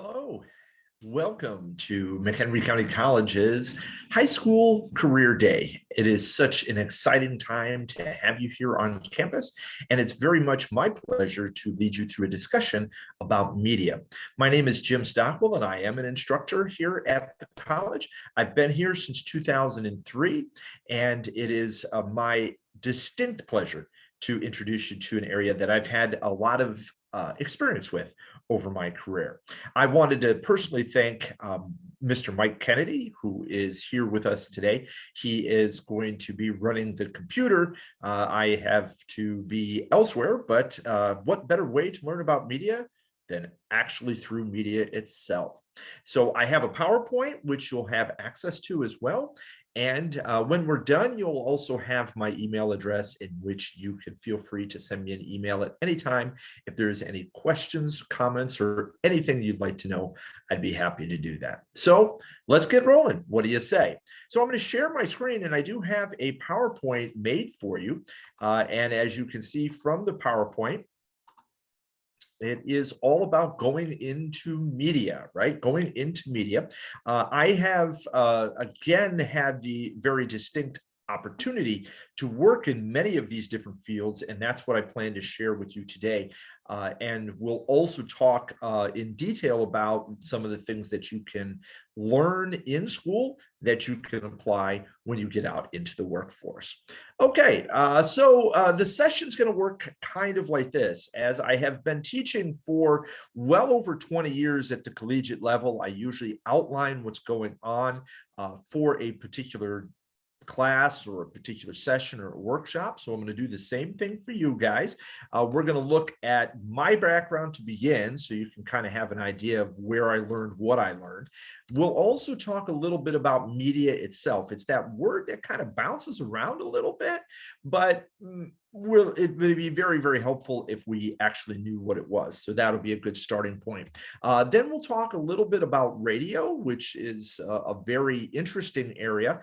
Hello, welcome to McHenry County College's High School Career Day. It is such an exciting time to have you here on campus, and it's very much my pleasure to lead you through a discussion about media. My name is Jim Stockwell, and I am an instructor here at the college. I've been here since 2003, and it is my distinct pleasure to introduce you to an area that I've had a lot of experience with over my career. I wanted to personally thank Mr. Mike Kennedy, who is here with us today. He is going to be running the computer. I have to be elsewhere, but what better way to learn about media than actually through media itself? So I have a PowerPoint, which you'll have access to as well. And when we're done, you'll also have my email address in which you can feel free to send me an email at any time. If there's any questions, comments, or anything you'd like to know, I'd be happy to do that. So let's get rolling. What do you say? So I'm going to share my screen, and I do have a PowerPoint made for you. And as you can see from the PowerPoint, it is all about going into media, right? Going into media. I have, again, had the very distinct opportunity to work in many of these different fields, and that's what I plan to share with you today. And we'll also talk in detail about some of the things that you can learn in school that you can apply when you get out into the workforce. Okay, so the session's going to work kind of like this. As I have been teaching for well over 20 years at the collegiate level, I usually outline what's going on for a particular class or a particular session or a workshop. So I'm going to do the same thing for you guys. We're going to look at my background to begin, so you can kind of have an idea of where I learned what I learned. We'll also talk a little bit about media itself. It's that word that kind of bounces around a little bit, but it would be very, very helpful if we actually knew what it was. So that'll be a good starting point. Then we'll talk a little bit about radio, which is a very interesting area.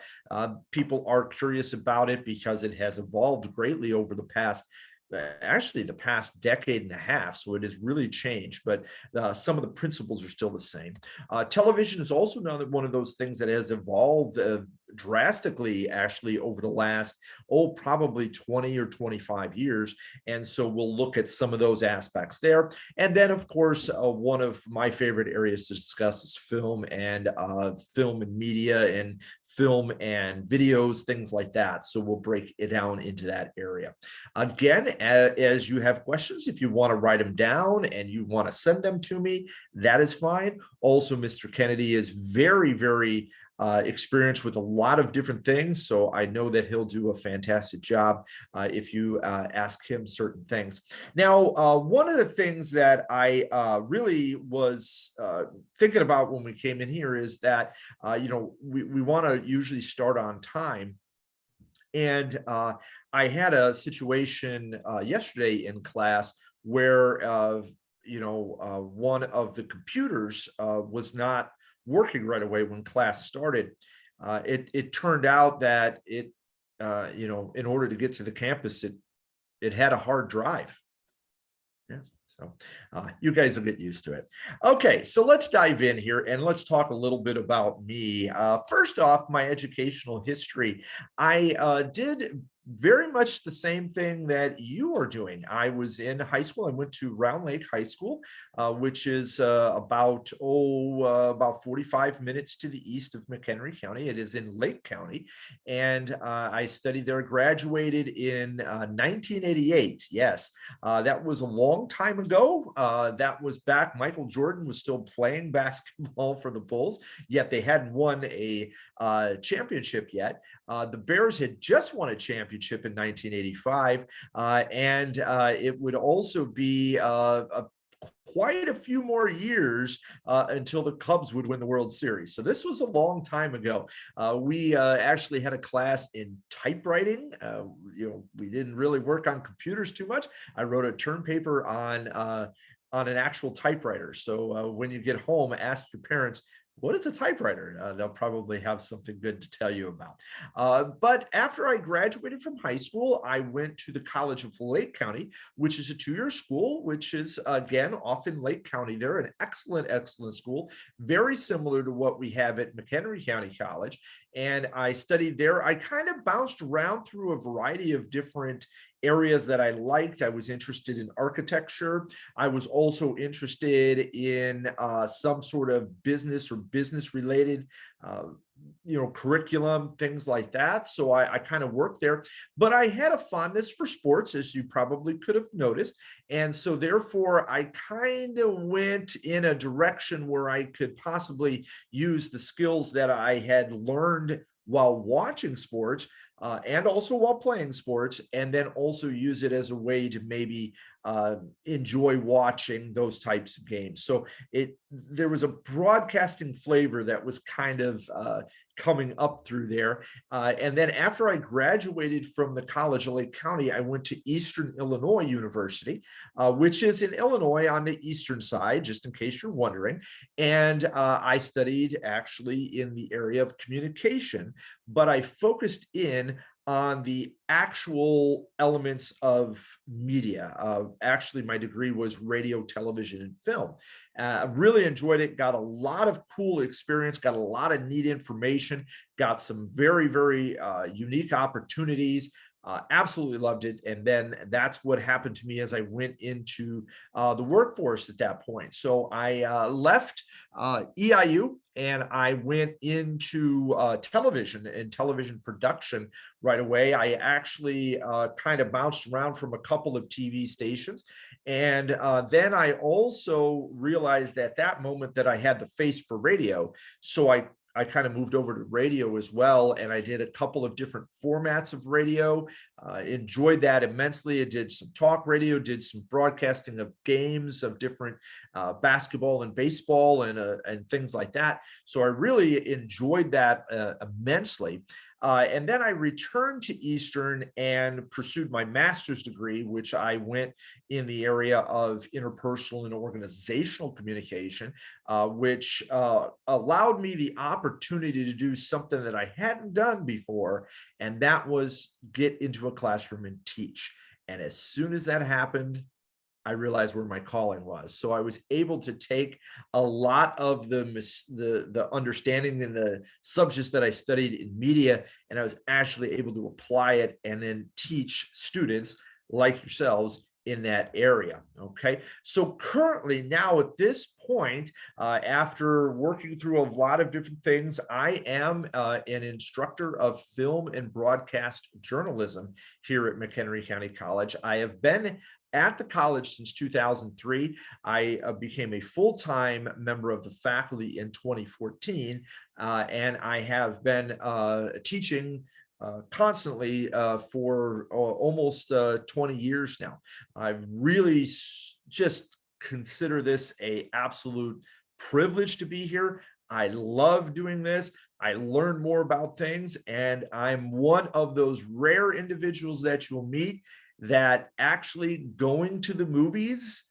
People are curious about it because it has evolved greatly over the past decade and a half, so it has really changed, but some of the principles are still the same. Television is also one of those things that has evolved drastically, actually, over the last, probably 20 or 25 years, and so we'll look at some of those aspects there. And then, of course, one of my favorite areas to discuss is film and media and film and videos, things like that. So we'll break it down into that area. Again, as you have questions, if you want to write them down and you want to send them to me, that is fine. Also, Mr. Kennedy is very, very experienced with a lot of different things, so I know that he'll do a fantastic job if you ask him certain things. Now, one of the things that I really was thinking about when we came in here is that we want to usually start on time. And I had a situation yesterday in class where one of the computers was not working right away when class started. It turned out that in order to get to the campus, it had a hard drive. Yeah. So you guys will get used to it. Okay, so let's dive in here and let's talk a little bit about me. First off, my educational history. I did very much the same thing that you are doing. I was in high school. I went to Round Lake High School, which is about 45 minutes to the east of McHenry County. It is in Lake County. And I studied there, graduated in 1988. Yes, that was a long time ago. That was back, Michael Jordan was still playing basketball for the Bulls, yet they hadn't won a championship yet. The Bears had just won a championship in 1985, and it would also be quite a few more years until the Cubs would win the World Series. So this was a long time ago. We actually had a class in typewriting. We didn't really work on computers too much. I wrote a term paper on an actual typewriter. So when you get home, ask your parents, What is a typewriter? They'll probably have something good to tell you about. But after I graduated from high school, I went to the College of Lake County, which is a 2-year school, which is again off in Lake County. They're an excellent, excellent school, very similar to what we have at McHenry County College. And I studied there. I kind of bounced around through a variety of different areas that I liked. I was interested in architecture. I was also interested in some sort of business or business related, uh, curriculum, things like that. So I kind of worked there, but I had a fondness for sports, as you probably could have noticed. And so therefore, I kind of went in a direction where I could possibly use the skills that I had learned while watching sports, and also while playing sports, and then also use it as a way to maybe enjoy watching those types of games. So there was a broadcasting flavor that was kind of coming up through there. And then after I graduated from the College of Lake County, I went to Eastern Illinois University, which is in Illinois on the eastern side, just in case you're wondering. And I studied actually in the area of communication, but I focused in on the actual elements of media. Actually, my degree was radio, television, and film. I really enjoyed it, got a lot of cool experience, got a lot of neat information, got some very, very unique opportunities. Absolutely loved it. And then that's what happened to me as I went into the workforce at that point. So I left EIU and I went into television and television production right away. I actually kind of bounced around from a couple of TV stations. And then I also realized at that moment that I had the face for radio. So I kind of moved over to radio as well. And I did a couple of different formats of radio, enjoyed that immensely. I did some talk radio, did some broadcasting of games of different basketball and baseball and things like that. So I really enjoyed that immensely. And then I returned to Eastern and pursued my master's degree, which I went in the area of interpersonal and organizational communication, which allowed me the opportunity to do something that I hadn't done before, and that was get into a classroom and teach. And as soon as that happened, I realized where my calling was. So I was able to take a lot of the understanding and the subjects that I studied in media, and I was actually able to apply it and then teach students like yourselves in that area. Okay. So currently now at this point, after working through a lot of different things, I am an instructor of film and broadcast journalism here at McHenry County College. I have been at the college since 2003. I became a full-time member of the faculty in 2014, and I have been teaching constantly for almost 20 years now. I've really just consider this a absolute privilege to be here. I love doing this. I learn more about things, and I'm one of those rare individuals that you'll meet that actually going to the movies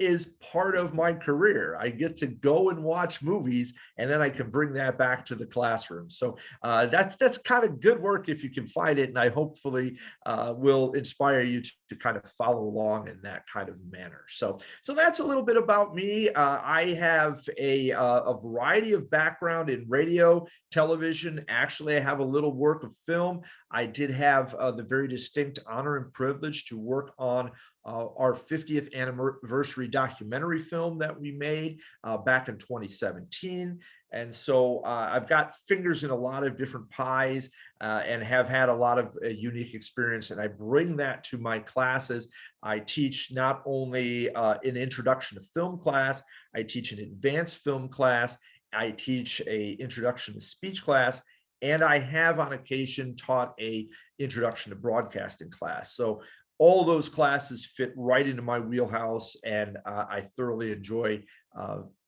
is part of my career. I get to go and watch movies, and then I can bring that back to the classroom. So that's kind of good work if you can find it, and I hopefully will inspire you to kind of follow along in that kind of manner. So that's a little bit about me. I have a variety of background in radio, television. Actually, I have a little work of film. I did have the very distinct honor and privilege to work on our 50th anniversary documentary film that we made back in 2017. And so I've got fingers in a lot of different pies and have had a lot of unique experience. And I bring that to my classes. I teach not only an introduction to film class, I teach an advanced film class, I teach a introduction to speech class, and I have on occasion taught a introduction to broadcasting class. So all those classes fit right into my wheelhouse, and I thoroughly enjoy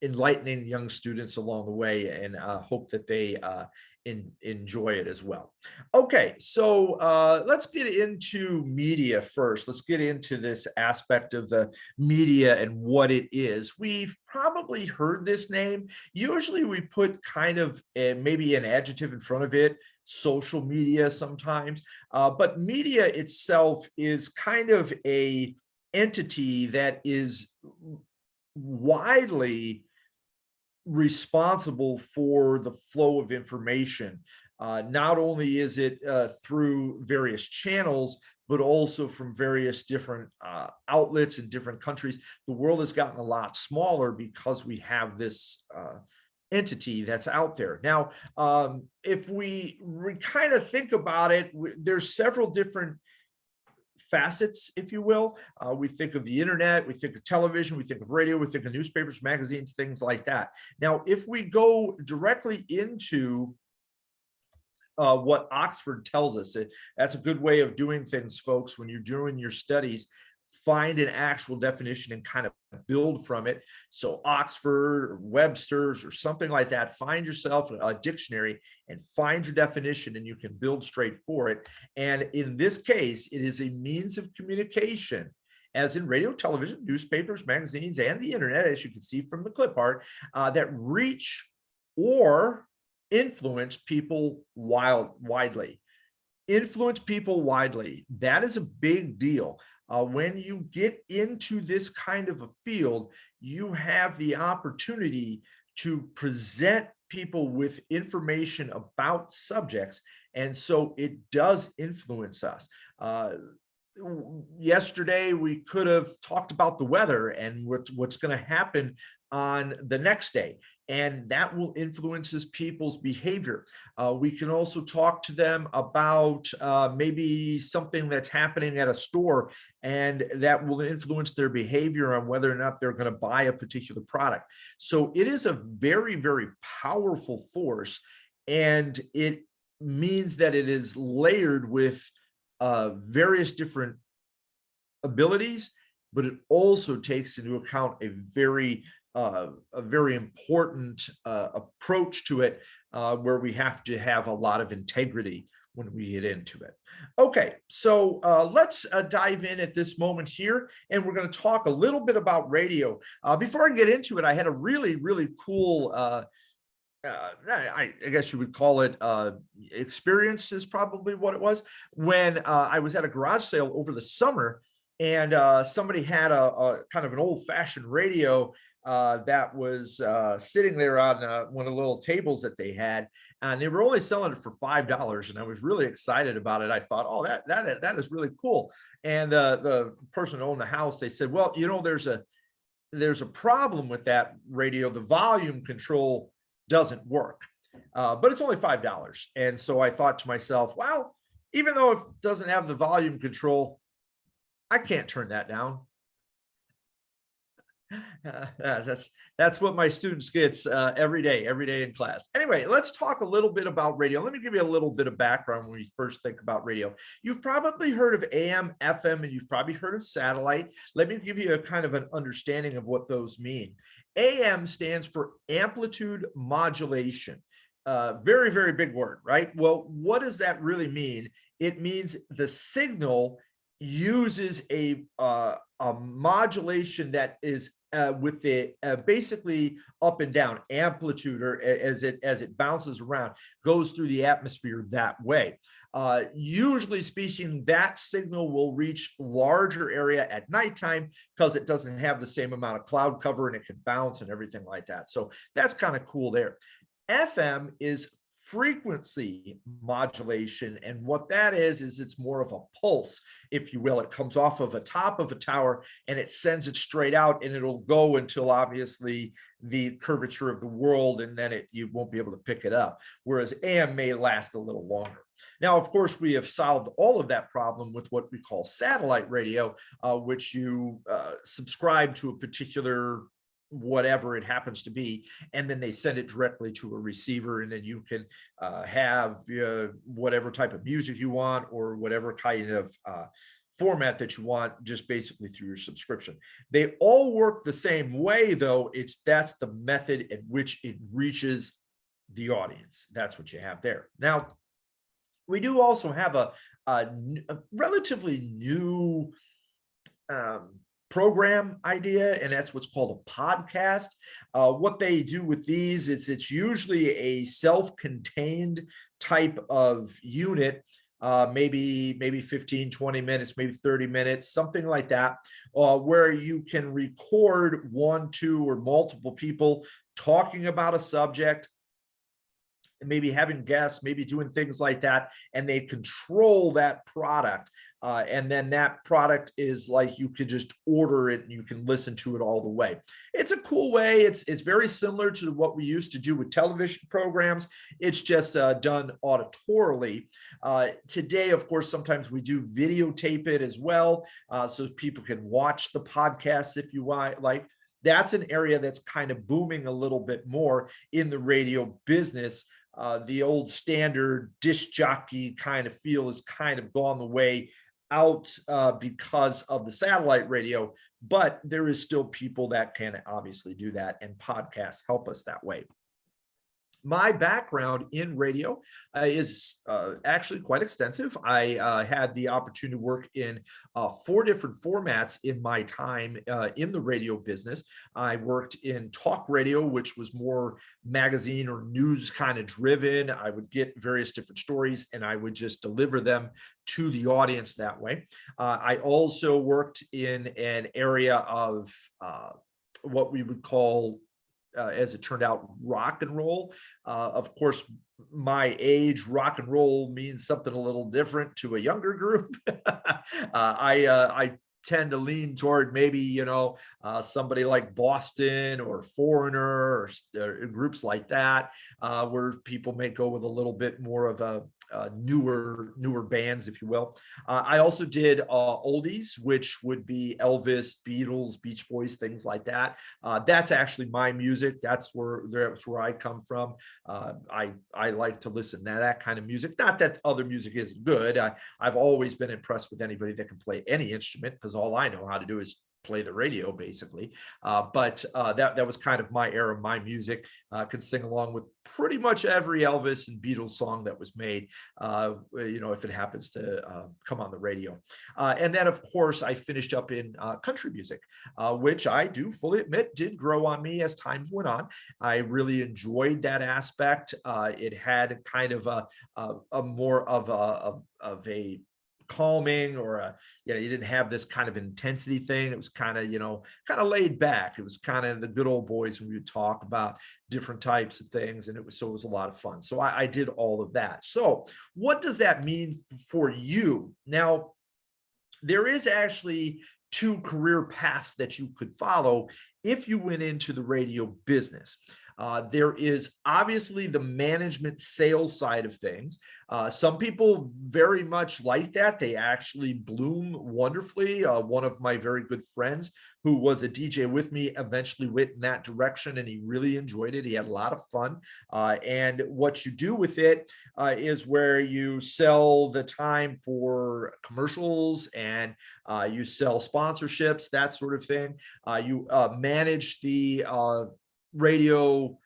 enlightening young students along the way, and hope that they enjoy it as well. Okay, so let's get into media first. Let's get into this aspect of the media and what it is. We've probably heard this name. Usually we put kind of maybe an adjective in front of it, social media sometimes, but media itself is kind of a entity that is widely responsible for the flow of information. Not only is it through various channels, but also from various different outlets in different countries. The world has gotten a lot smaller because we have this entity that's out there. Now, if we kind of think about it, there's several different facets, if you will. We think of the internet, we think of television, we think of radio, we think of newspapers, magazines, things like that. Now, if we go directly into what Oxford tells us, that's a good way of doing things, folks. When you're doing your studies, find an actual definition and kind of build from it. So Oxford or Webster's or something like that, find yourself a dictionary and find your definition, and you can build straight for it. And in this case, it is a means of communication, as in radio, television, newspapers, magazines, and the internet, as you can see from the clip art, that reach or influence people widely. Influence people widely. That is a big deal. When you get into this kind of a field, you have the opportunity to present people with information about subjects, and so it does influence us. Yesterday, we could have talked about the weather and what's going to happen on the next day, and that will influence people's behavior. We can also talk to them about maybe something that's happening at a store, and that will influence their behavior on whether or not they're going to buy a particular product. So it is a very, very powerful force, and it means that it is layered with various different abilities, but it also takes into account a very important approach to it, where we have to have a lot of integrity when we get into it. Okay, so let's dive in at this moment here, and we're going to talk a little bit about radio. Before I get into it, I had a really, really cool I guess you would call it experience is probably what it was, when I was at a garage sale over the summer, and somebody had a kind of an old-fashioned radio that was sitting there on one of the little tables that they had, and they were only selling it for $5, and I was really excited about it. I thought, oh, that is really cool. And the person who owned the house, they said, well, you know, there's a problem with that radio. The volume control doesn't work, but it's only $5. And so I thought to myself, well, even though it doesn't have the volume control, I can't turn that down. That's what my students get every day in class. Anyway, let's talk a little bit about radio. Let me give you a little bit of background when we first think about radio. You've probably heard of AM, FM, and you've probably heard of satellite. Let me give you a kind of an understanding of what those mean. AM stands for amplitude modulation. Very, very big word, right? Well, what does that really mean? It means the signal uses a modulation that is with the basically up and down amplitude, or as it bounces around, goes through the atmosphere that way. Usually speaking, that signal will reach larger area at nighttime because it doesn't have the same amount of cloud cover, and it can bounce and everything like that. So that's kind of cool there. FM is frequency modulation, and what that is it's more of a pulse, if you will. It comes off of a top of a tower and it sends it straight out, and it'll go until obviously the curvature of the world, and then you won't be able to pick it up, whereas AM may last a little longer. Now, of course, we have solved all of that problem with what we call satellite radio, which you subscribe to a particular whatever it happens to be, and then they send it directly to a receiver, and then you can have whatever type of music you want, or whatever kind of format that you want, just basically through your subscription. They all work the same way, though. That's the method at which it reaches the audience. That's what you have there. Now, we do also have a relatively new program idea, and that's what's called a podcast. What they do with these is it's usually a self-contained type of unit, maybe 15, 20 minutes, maybe 30 minutes, something like that, where you can record one, two, or multiple people talking about a subject, maybe having guests, maybe doing things like that, and they control that product. And then that product is like, you could just order it and you can listen to it all the way. It's a cool way. It's very similar to what we used to do with television programs. It's just done auditorily. Today, of course, sometimes we do videotape it as well, so people can watch the podcast if you like. That's an area that's kind of booming a little bit more in the radio business. The old standard disc jockey kind of feel has kind of gone the way out because of the satellite radio, but there is still people that can obviously do that, and podcasts help us that way. My background in radio is actually quite extensive. I had the opportunity to work in 4 different formats in my time in the radio business. I worked in talk radio, which was more magazine or news kind of driven. I would get various different stories and I would just deliver them to the audience that way. I also worked in an area of what we would call, as it turned out, rock and roll. Of course, my age, rock and roll means something a little different to a younger group. I tend to lean toward maybe, somebody like Boston or Foreigner or groups like that, where people may go with a little bit more of a newer bands, if you will. I also did oldies, which would be Elvis, Beatles, Beach Boys, things like that. That's actually my music. That's where I come from. I like to listen to that kind of music. Not that other music isn't good. I've always been impressed with anybody that can play any instrument, because all I know how to do is play the radio, basically. But that was kind of my era, my music. Could sing along with pretty much every Elvis and Beatles song that was made, if it happens to come on the radio. And then, of course, I finished up in country music, which I do fully admit did grow on me as time went on. I really enjoyed that aspect. It had kind of a more of a calming, or you didn't have this kind of intensity thing. It was kind of laid back. It was kind of the good old boys when we would talk about different types of things, and it was a lot of fun. So I did all of that. So what does that mean for you? Now, there is actually 2 career paths that you could follow if you went into the radio business. There is obviously the management sales side of things. Some people very much like that. They actually bloom wonderfully. One of my very good friends, who was a DJ with me, eventually went in that direction, and he really enjoyed it. He had a lot of fun. And what you do with it is where you sell the time for commercials, and you sell sponsorships, that sort of thing. You manage the radio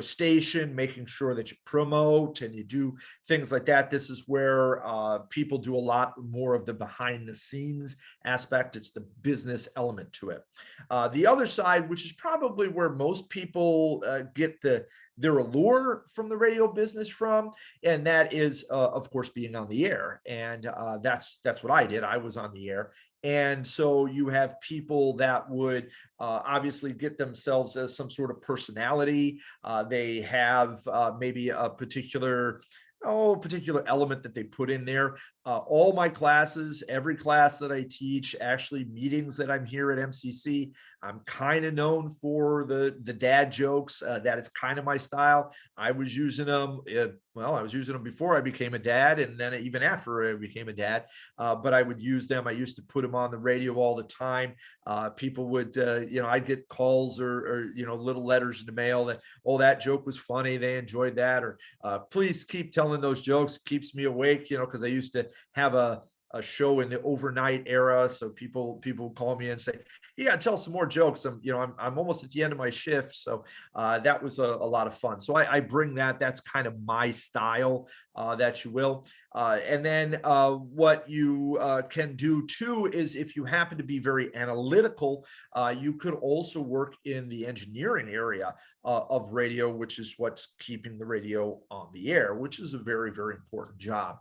station, making sure that you promote and you do things like that. This is where people do a lot more of the behind the scenes aspect. It's the business element to it. The other side, which is probably where most people get their allure from the radio business from, and that is, of course, being on the air. And that's what I did. I was on the air. And so you have people that would obviously get themselves as some sort of personality. They have maybe a particular element that they put in there. All my classes, every class that I teach, actually meetings that I'm here at MCC, I'm kind of known for the dad jokes. That is kind of my style. I was using them. I was using them before I became a dad, and then even after I became a dad. But I would use them. I used to put them on the radio all the time. People would, I'd get calls or little letters in the mail that, oh, that joke was funny. They enjoyed that, or please keep telling those jokes. It keeps me awake, because I used to have a a show in the overnight era. So people call me and say, "You got to tell some more jokes." I'm almost at the end of my shift, so that was a lot of fun. So I bring that. That's kind of my style, that you will. And then what you can do too is, if you happen to be very analytical, you could also work in the engineering area of radio, which is what's keeping the radio on the air, which is a very, very important job,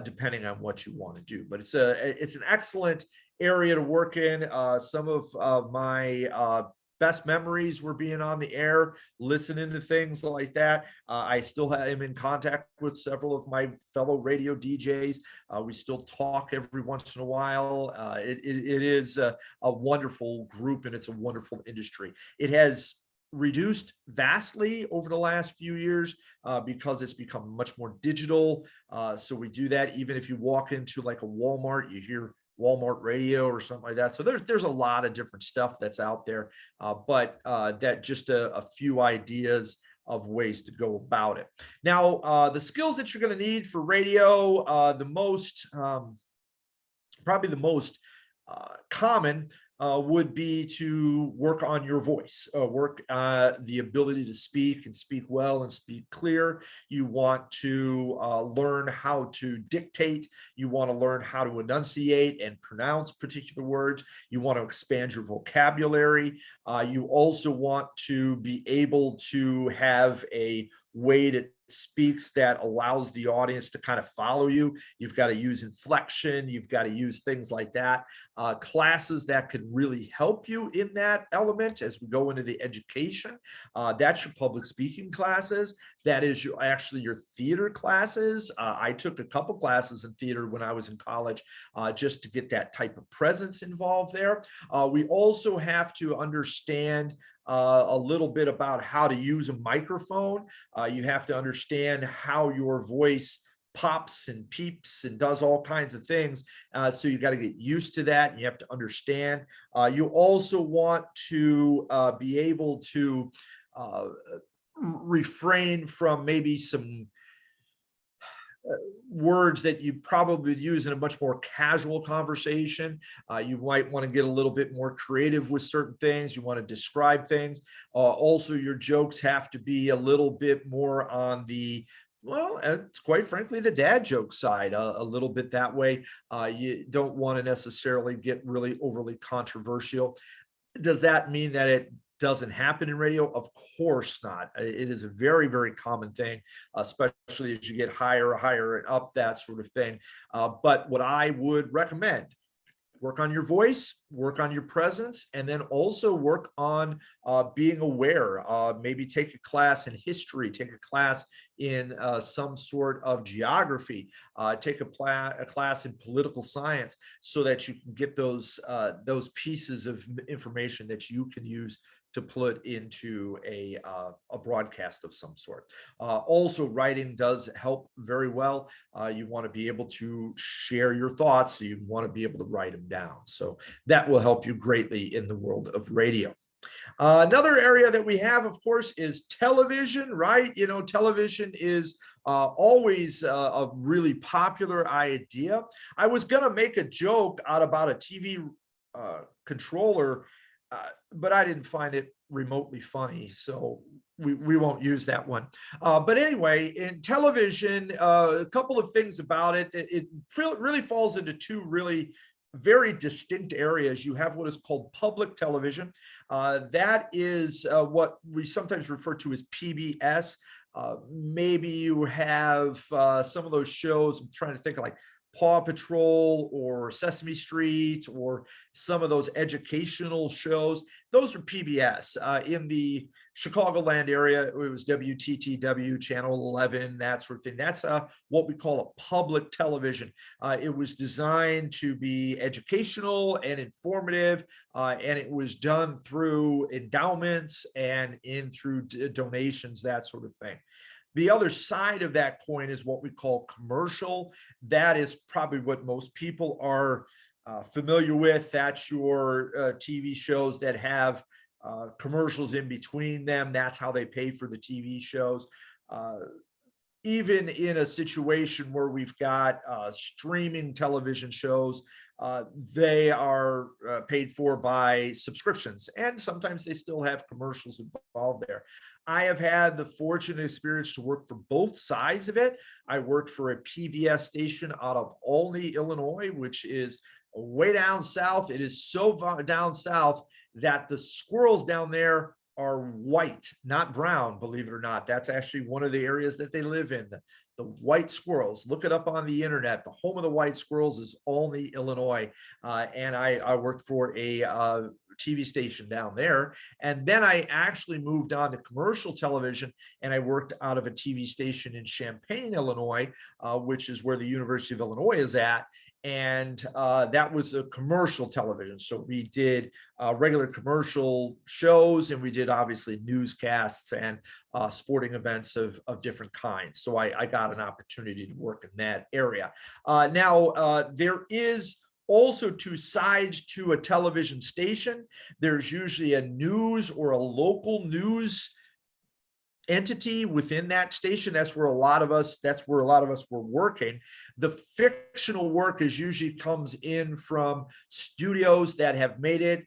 depending on what you want to do. But it's an excellent area to work in. Some of my best memories were being on the air, listening to things like that. I still am in contact with several of my fellow radio DJs. We still talk every once in a while. It is a wonderful group, and it's a wonderful industry. It has reduced vastly over the last few years because it's become much more digital. So we do that. Even if you walk into like a Walmart, you hear Walmart radio or something like that. So there's a lot of different stuff that's out there, but that just a few ideas of ways to go about it. Now, the skills that you're going to need for radio, probably the most common would be to work on your voice, work the ability to speak and speak well and speak clear. You want to learn how to dictate. You want to learn how to enunciate and pronounce particular words. You want to expand your vocabulary. You also want to be able to have a way that speaks that allows the audience to kind of follow you. You've got to use inflection. You've got to use things like that. Classes that can really help you in that element as we go into the education. That's your public speaking classes. That is your theater classes. I took a couple classes in theater when I was in college, just to get that type of presence involved there. We also have to understand a little bit about how to use a microphone. You have to understand how your voice pops and peeps and does all kinds of things. So you got to get used to that, and you have to understand. You also want to be able to refrain from maybe some words that you probably use in a much more casual conversation. You might want to get a little bit more creative with certain things. You want to describe things. Also, your jokes have to be a little bit more on the, well, it's quite frankly, the dad joke side, a little bit that way. You don't want to necessarily get really overly controversial. Does that mean that it doesn't happen in radio? Of course not. It is a very, very common thing, especially as you get higher and up, that sort of thing. But what I would recommend, work on your voice, work on your presence, and then also work on being aware. Maybe take a class in history, take a class in some sort of geography, take a class in political science, so that you can get those pieces of information that you can use to put into a broadcast of some sort. Also, writing does help very well. You want to be able to share your thoughts, so you want to be able to write them down. So that will help you greatly in the world of radio. Another area that we have, of course, is television, right? You know, television is always a really popular idea. I was going to make a joke out about a TV controller, but I didn't find it remotely funny, so we won't use that one. But anyway, in television, a couple of things about it. It really falls into two really very distinct areas. You have what is called public television. That is what we sometimes refer to as PBS. Maybe you have some of those shows. I'm trying to think of, like Paw Patrol or Sesame Street or some of those educational shows. Those are PBS. In the Chicagoland area, it was WTTW, Channel 11, that sort of thing. That's what we call a public television. It was designed to be educational and informative, and it was done through endowments and through donations, that sort of thing. The other side of that coin is what we call commercial. That is probably what most people are familiar with. That's your TV shows that have commercials in between them. That's how they pay for the TV shows. even in a situation where we've got streaming television shows, they are paid for by subscriptions, and sometimes they still have commercials involved there. I have had the fortunate experience to work for both sides of it. I worked for a PBS station out of Olney, Illinois, which is way down south. It is so down south that the squirrels down there are white, not brown, believe it or not. That's actually one of the areas that they live in. The white squirrels. Look it up on the internet. The home of the white squirrels is Olney, Illinois. And I worked for a TV station down there. And then I actually moved on to commercial television, and I worked out of a TV station in Champaign, Illinois, which is where the University of Illinois is at. And that was a commercial television. So we did regular commercial shows, and we did obviously newscasts and sporting events of different kinds. So I got an opportunity to work in that area. Now, there is also two sides to a television station. There's usually a news or a local news entity within that station. That's where a lot of us were working. The fictional work is usually comes in from studios that have made it,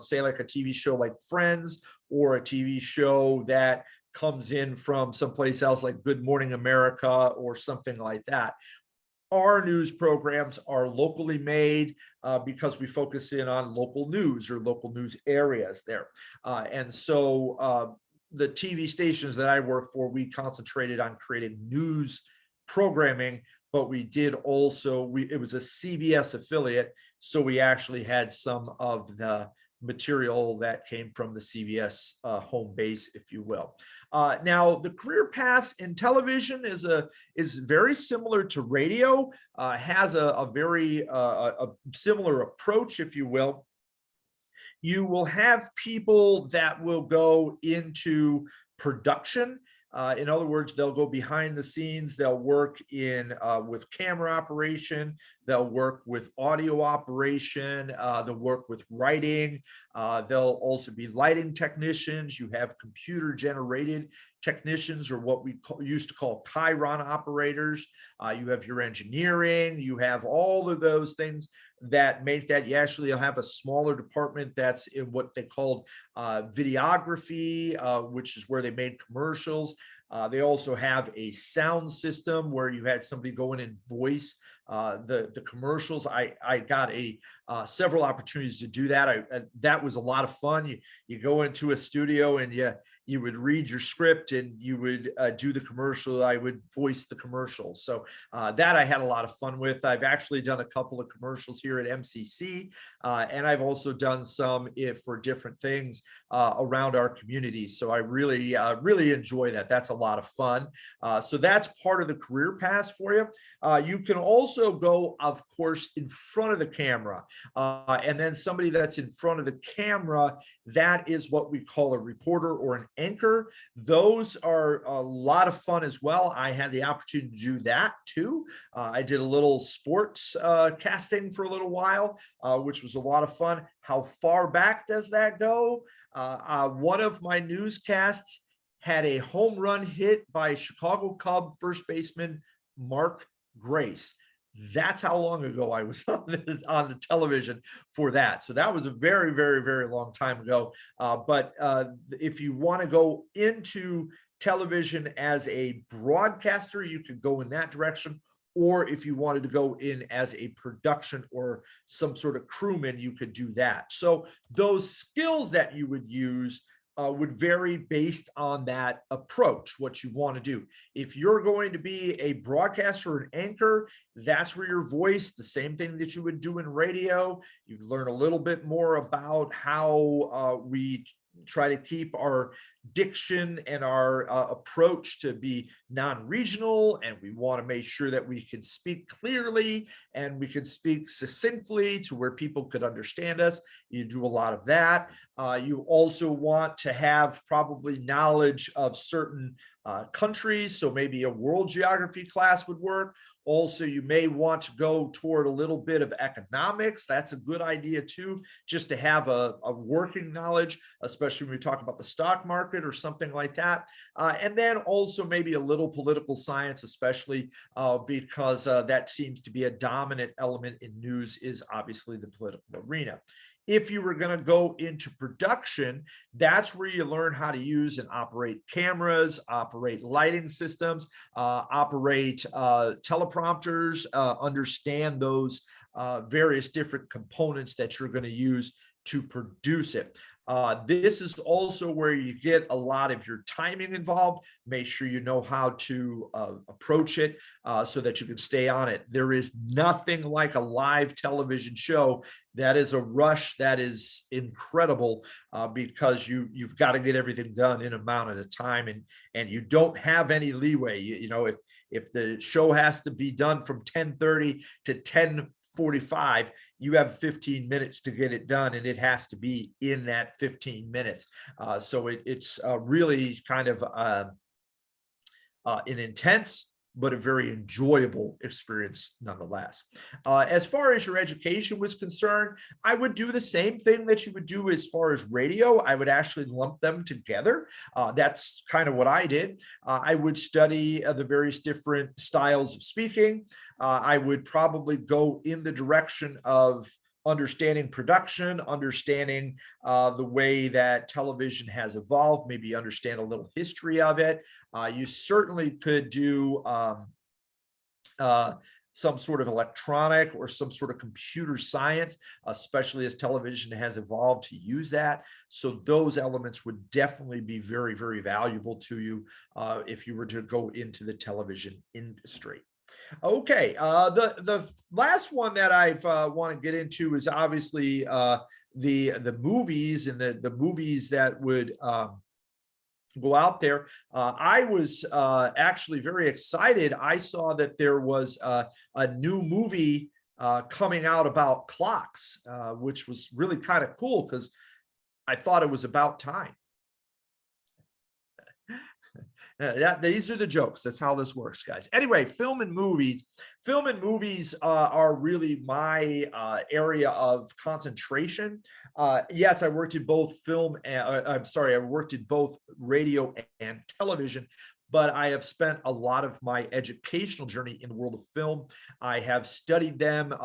say like a TV show like Friends, or a TV show that comes in from someplace else like Good Morning America or something like that. Our news programs are locally made because we focus in on local news or local news areas there. And so the TV stations that I work for, we concentrated on creating news programming, but we did also, it was a CBS affiliate, so we actually had some of the material that came from the CBS home base, if you will. Now, the career path in television is very similar to radio, has a very similar approach, if you will. You will have people that will go into production. In other words, they'll go behind the scenes. They'll work in with camera operation. They'll work with audio operation. They'll work with writing. They'll also be lighting technicians. You have computer generated technicians, or what we used to call Chiron operators. You have your engineering. You have all of those things that make that. You actually have a smaller department that's in what they called videography, which is where they made commercials. They also have a sound system where you had somebody go in and voice the commercials. I got several opportunities to do that. That was a lot of fun. You go into a studio and you would read your script and you would do the commercial. I would voice the commercials. So that I had a lot of fun with. I've actually done a couple of commercials here at MCC, and I've also done some for different things around our community. So I really enjoy that. That's a lot of fun. So that's part of the career path for you. You can also go, of course, in front of the camera. And then somebody that's in front of the camera, that is what we call a reporter or an anchor. Those are a lot of fun as well. I had the opportunity to do that too. I did a little sports casting for a little while, which was a lot of fun. How far back does that go? One of my newscasts had a home run hit by Chicago Cub first baseman Mark Grace. That's how long ago I was on the television for that. So that was a very, very, very long time ago. But if you want to go into television as a broadcaster, you could go in that direction. Or if you wanted to go in as a production or some sort of crewman, you could do that. So those skills that you would use would vary based on that approach, what you want to do. If you're going to be a broadcaster or an anchor, that's where your voice, the same thing that you would do in radio. You learn a little bit more about how we try to keep our diction and our approach to be non-regional, and we want to make sure that we can speak clearly and we can speak succinctly to where people could understand us. You do a lot of that. You also want to have probably knowledge of certain countries, so maybe a world geography class would work, Also, you may want to go toward a little bit of economics. That's a good idea too, just to have a working knowledge, especially when we talk about the stock market or something like that. And then also maybe a little political science, especially because that seems to be a dominant element in news, is obviously the political arena. If you were going to go into production, that's where you learn how to use and operate cameras, operate lighting systems, operate teleprompters, understand those various different components that you're going to use to produce it. This is also where you get a lot of your timing involved. Make sure you know how to approach it so that you can stay on it. There is nothing like a live television show. That is a rush that is incredible because you've got to get everything done in an amount at a time, and you don't have any leeway. You know, if the show has to be done from 10:30 to 10:45, you have 15 minutes to get it done, and it has to be in that 15 minutes. So it's really kind of an intense but a very enjoyable experience nonetheless. As far as your education was concerned, I would do the same thing that you would do as far as radio. I would actually lump them together. That's kind of what I did. I would study the various different styles of speaking. I would probably go in the direction of understanding production, understanding the way that television has evolved, maybe understand a little history of it. You certainly could do some sort of electronic or some sort of computer science, especially as television has evolved to use that. So those elements would definitely be very, very valuable to you if you were to go into the television industry. Okay, the last one that I've want to get into is obviously the movies and the movies that would go out there. I was actually very excited. I saw that there was a new movie coming out about clocks, which was really kind of cool because I thought it was about time. These are the jokes. That's how this works, guys. Anyway, film and movies. Film and movies are really my area of concentration. Yes, I worked in both film and I worked in both radio and television, but I have spent a lot of my educational journey in the world of film. I have studied them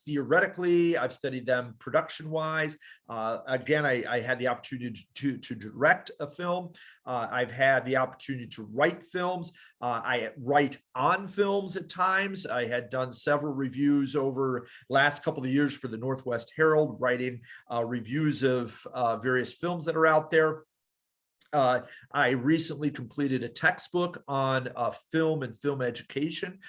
theoretically. I've studied them production-wise. Again, I had the opportunity to direct a film. I've had the opportunity to write films. I write on films at times. I had done several reviews over last couple of years for the Northwest Herald, writing reviews of various films that are out there. I recently completed a textbook on film and film education,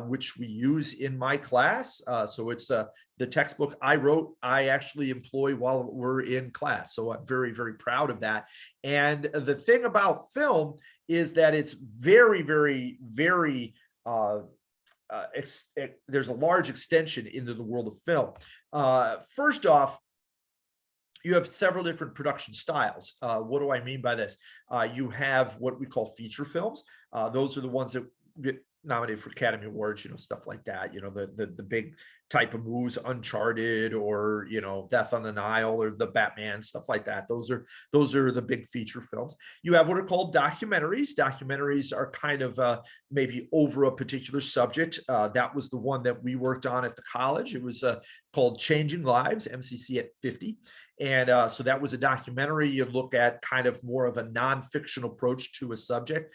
which we use in my class. So it's the textbook I wrote, I actually employ while we're in class. So I'm very, very proud of that. And the thing about film is that it's very, very, very, there's a large extension into the world of film. First off, you have several different production styles. What do I mean by this? You have what we call feature films. Those are the ones that get nominated for Academy Awards, stuff like that. The big type of movies, Uncharted or Death on the Nile or the Batman, stuff like that. Those are the big feature films. You have what are called documentaries. Documentaries are kind of maybe over a particular subject. That was the one that we worked on at the college. It was called Changing Lives, MCC at 50. And so that was a documentary. You look at kind of more of a nonfiction approach to a subject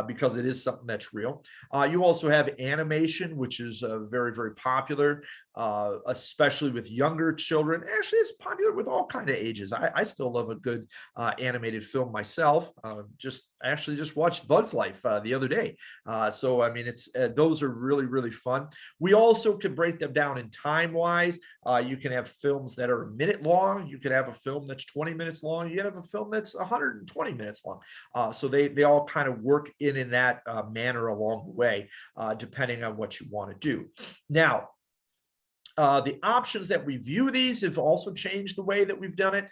because it is something that's real. You also have animation, which is very, very popular, especially with younger children. Actually, it's popular with all kind of ages. I still love a good animated film myself. I actually just watched Bug's Life the other day. So, I mean, those are really, really fun. We also can break them down in time-wise. You can have films that are a minute long. You can have a film that's 20 minutes long. You can have a film that's 120 minutes long. So they all kind of work in that manner along the way, depending on what you want to do. Now, the options that we view these have also changed the way that we've done it.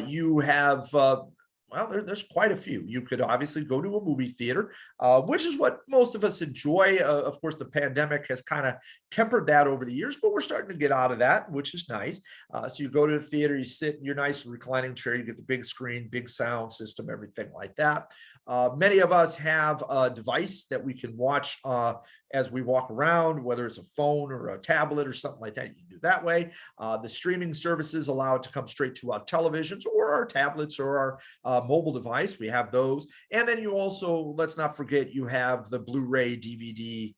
You have Well, there's quite a few. You could obviously go to a movie theater, which is what most of us enjoy. Of course, the pandemic has kind of tempered that over the years, but we're starting to get out of that, which is nice. So you go to the theater, you sit in your nice reclining chair, you get the big screen, big sound system, everything like that. Many of us have a device that we can watch as we walk around, whether it's a phone or a tablet or something like that. You can do that way. The streaming services allow it to come straight to our televisions or our tablets or our mobile device. We have those. And then you also, let's not forget, you have the Blu-ray, DVD,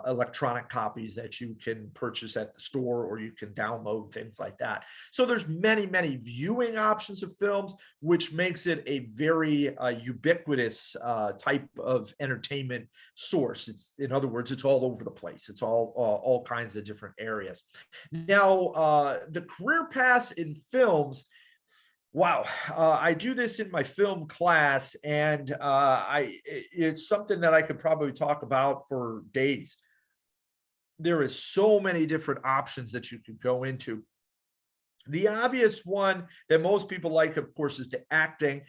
electronic copies that you can purchase at the store, or you can download, things like that. So there's many viewing options of films, which makes it a very ubiquitous type of entertainment source. It's, in other words, it's all over the place. It's all kinds of different areas. Now, the career paths in films. Wow, I do this in my film class, and it's something that I could probably talk about for days. There is so many different options that you could go into. The obvious one that most people like, of course, is to acting.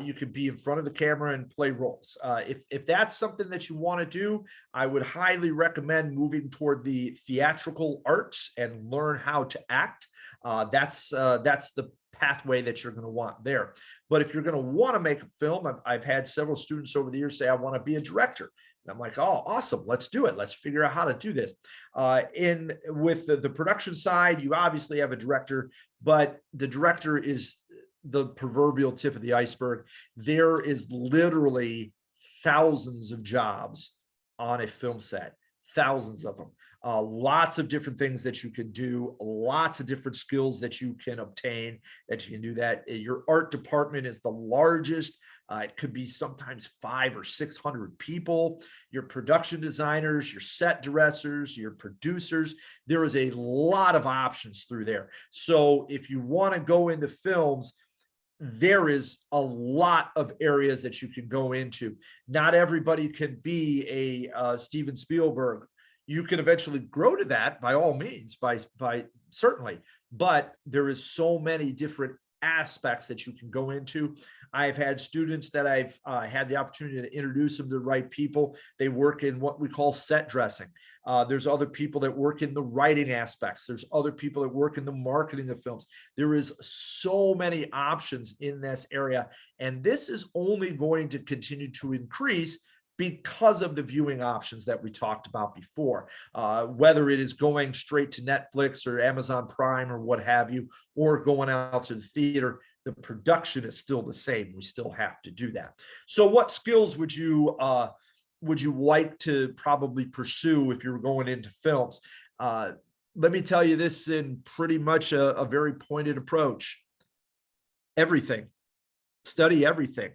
You could be in front of the camera and play roles. If that's something that you want to do, I would highly recommend moving toward the theatrical arts and learn how to act. That's the pathway that you're going to want there. But if you're going to want to make a film, I've had several students over the years say, I want to be a director. And I'm like, oh, awesome. Let's do it. Let's figure out how to do this. With the production side, you obviously have a director, but the director is the proverbial tip of the iceberg. There is literally thousands of jobs on a film set, thousands of them. Lots of different things that you can do, lots of different skills that you can obtain, that you can do that. Your art department is the largest. It could be sometimes 500 or 600 people. Your production designers, your set dressers, your producers. There is a lot of options through there. So if you want to go into films, there is a lot of areas that you can go into. Not everybody can be a Steven Spielberg. You can eventually grow to that by all means, by certainly, but there is so many different aspects that you can go into. I've had students that I've had the opportunity to introduce them to the right people. They work in what we call set dressing. There's other people that work in the writing aspects. There's other people that work in the marketing of films. There is so many options in this area, and this is only going to continue to increase because of the viewing options that we talked about before, whether it is going straight to Netflix or Amazon Prime or what have you, or going out to the theater. The production is still the same. We still have to do that. So what skills would you like to probably pursue if you were going into films? Let me tell you this in pretty much a very pointed approach. Everything. Study everything.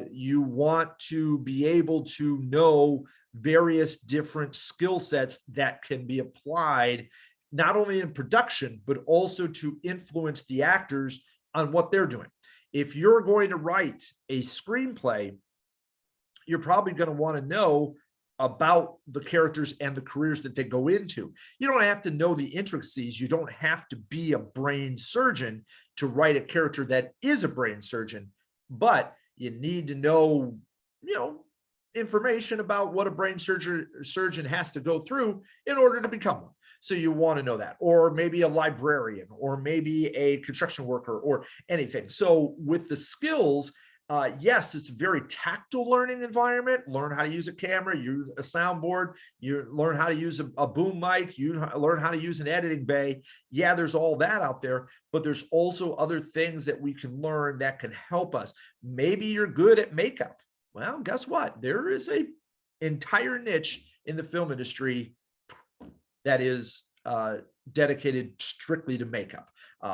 You want to be able to know various different skill sets that can be applied not only in production, but also to influence the actors on what they're doing. If you're going to write a screenplay, you're probably going to want to know about the characters and the careers that they go into. You don't have to know the intricacies. You don't have to be a brain surgeon to write a character that is a brain surgeon, but you need to know, information about what a brain surgeon has to go through in order to become one. So you want to know that, or maybe a librarian, or maybe a construction worker, or anything. So with the skills, yes, it's a very tactile learning environment. Learn how to use a camera, use a soundboard, you learn how to use a boom mic, you learn how to use an editing bay. Yeah, there's all that out there, but there's also other things that we can learn that can help us. Maybe you're good at makeup. Well, guess what? There is a entire niche in the film industry that is dedicated strictly to makeup.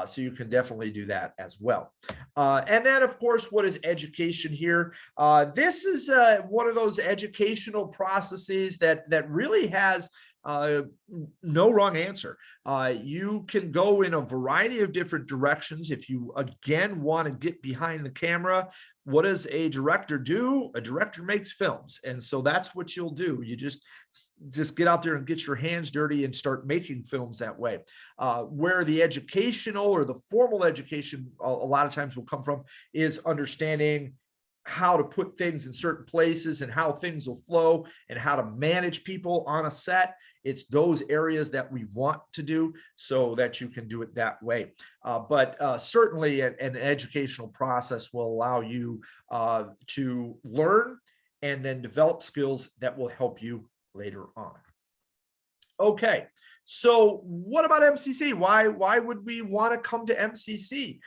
So you can definitely do that as well. And then, of course, what is education here? This is one of those educational processes that really has no wrong answer. You can go in a variety of different directions. If you, again, want to get behind the camera, what does a director do? A director makes films. And so that's what you'll do. You just get out there and get your hands dirty and start making films that way. Where the educational or the formal education a lot of times will come from is understanding how to put things in certain places and how things will flow and how to manage people on a set. It's those areas that we want to do so that you can do it that way. But certainly an educational process will allow you to learn and then develop skills that will help you later on. Okay, so what about MCC? Why would we want to come to MCC?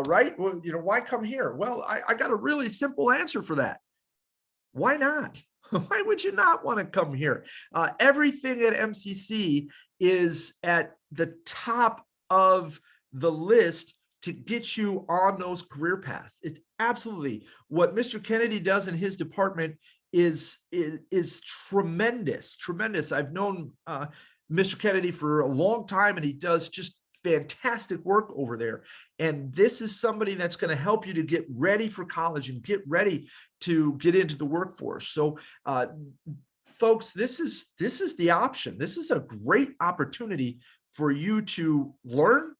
Right? Well, why come here? Well, I got a really simple answer for that. Why not? Why would you not want to come here? Everything at MCC is at the top of the list to get you on those career paths. It's absolutely what Mr. Kennedy does in his department is tremendous. I've known Mr. Kennedy for a long time, and he does just fantastic work over there. And this is somebody that's going to help you to get ready for college and get ready to get into the workforce. So folks, this is the option. This is a great opportunity for you to learn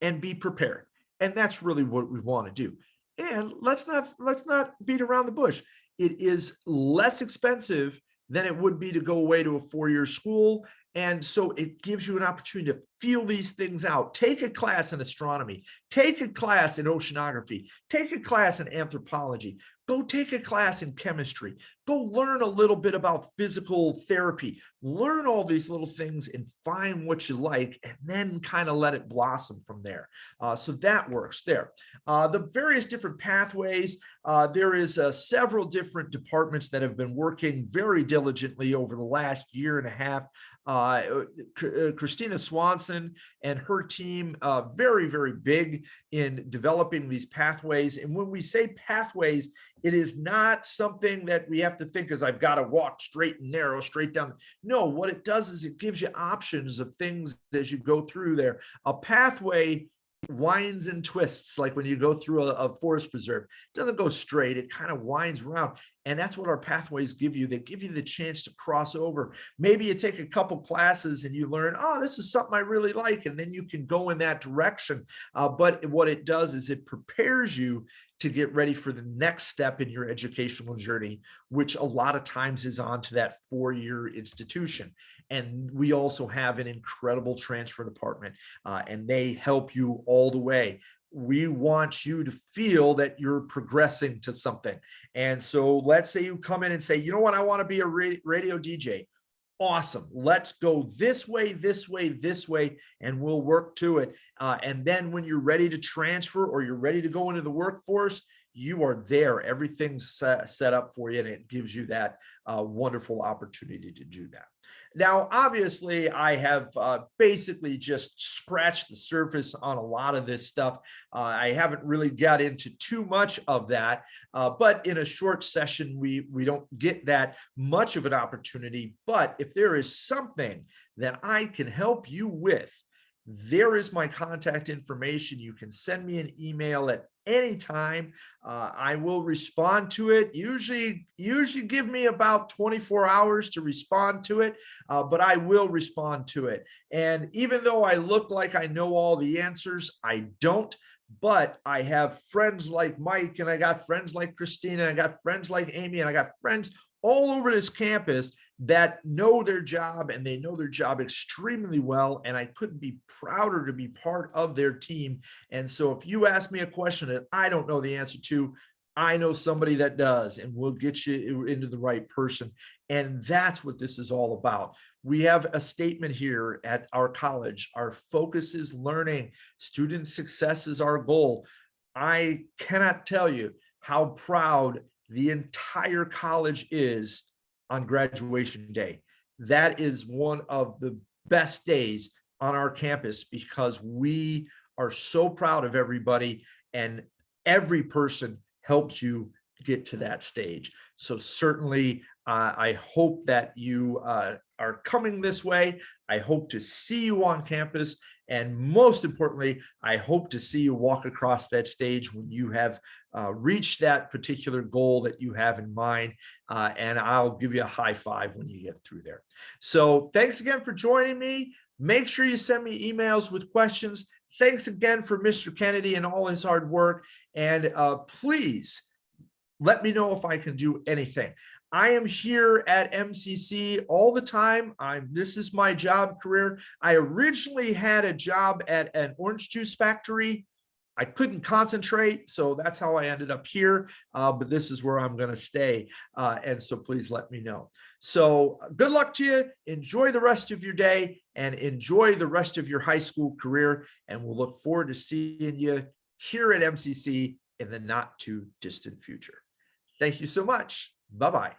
and be prepared. And that's really what we want to do. And let's not beat around the bush. It is less expensive than it would be to go away to a four-year school. And so it gives you an opportunity to feel these things out. Take a class in astronomy, take a class in oceanography, take a class in anthropology, go take a class in chemistry, go learn a little bit about physical therapy, learn all these little things and find what you like, and then kind of let it blossom from there. So that works there. The various different pathways, there is several different departments that have been working very diligently over the last year and a half. Christina Swanson and her team, very, very big in developing these pathways. And when we say pathways, it is not something that we have to think as I've got to walk straight and narrow, straight down. No, what it does is it gives you options of things as you go through there. A pathway winds and twists, like when you go through a forest preserve. It doesn't go straight, it kind of winds around. And that's what our pathways give you. They give you the chance to cross over. Maybe you take a couple classes and you learn, oh, this is something I really like, and then you can go in that direction. But what it does is it prepares you to get ready for the next step in your educational journey, which a lot of times is on to that four-year institution. And we also have an incredible transfer department, and they help you all the way. We want you to feel that you're progressing to something. And so let's say you come in and say, you know what, I want to be a radio DJ. Awesome. Let's go this way, this way, this way, and we'll work to it. And then when you're ready to transfer or you're ready to go into the workforce, you are there. Everything's set up for you, and it gives you that wonderful opportunity to do that. Now, obviously, I have basically just scratched the surface on a lot of this stuff. I haven't really got into too much of that, but in a short session, we don't get that much of an opportunity. But if there is something that I can help you with, there is my contact information. You can send me an email at any time. I will respond to it. Usually give me about 24 hours to respond to it, but I will respond to it. And even though I look like I know all the answers, I don't. But I have friends like Mike, and I got friends like Christina, I got friends like Amy, and I got friends all over this campus that know their job, and they know their job extremely well. And I couldn't be prouder to be part of their team. And so if you ask me a question that I don't know the answer to, I know somebody that does, and we'll get you into the right person. And that's what this is all about. We have a statement here at our college. Our focus is learning. Student success is our goal. I cannot tell you how proud the entire college is on graduation day. That is one of the best days on our campus because we are so proud of everybody, and every person helps you get to that stage. So certainly, I hope that you are coming this way. I hope to see you on campus. And most importantly, I hope to see you walk across that stage when you have reached that particular goal that you have in mind. And I'll give you a high five when you get through there. So thanks again for joining me. Make sure you send me emails with questions. Thanks again for Mr. Kennedy and all his hard work. And please let me know if I can do anything. I am here at MCC all the time. This is my job career. I originally had a job at an orange juice factory. I couldn't concentrate, so that's how I ended up here. But this is where I'm going to stay. And so please let me know. So good luck to you. Enjoy the rest of your day and enjoy the rest of your high school career. And we'll look forward to seeing you here at MCC in the not too distant future. Thank you so much. Bye-bye.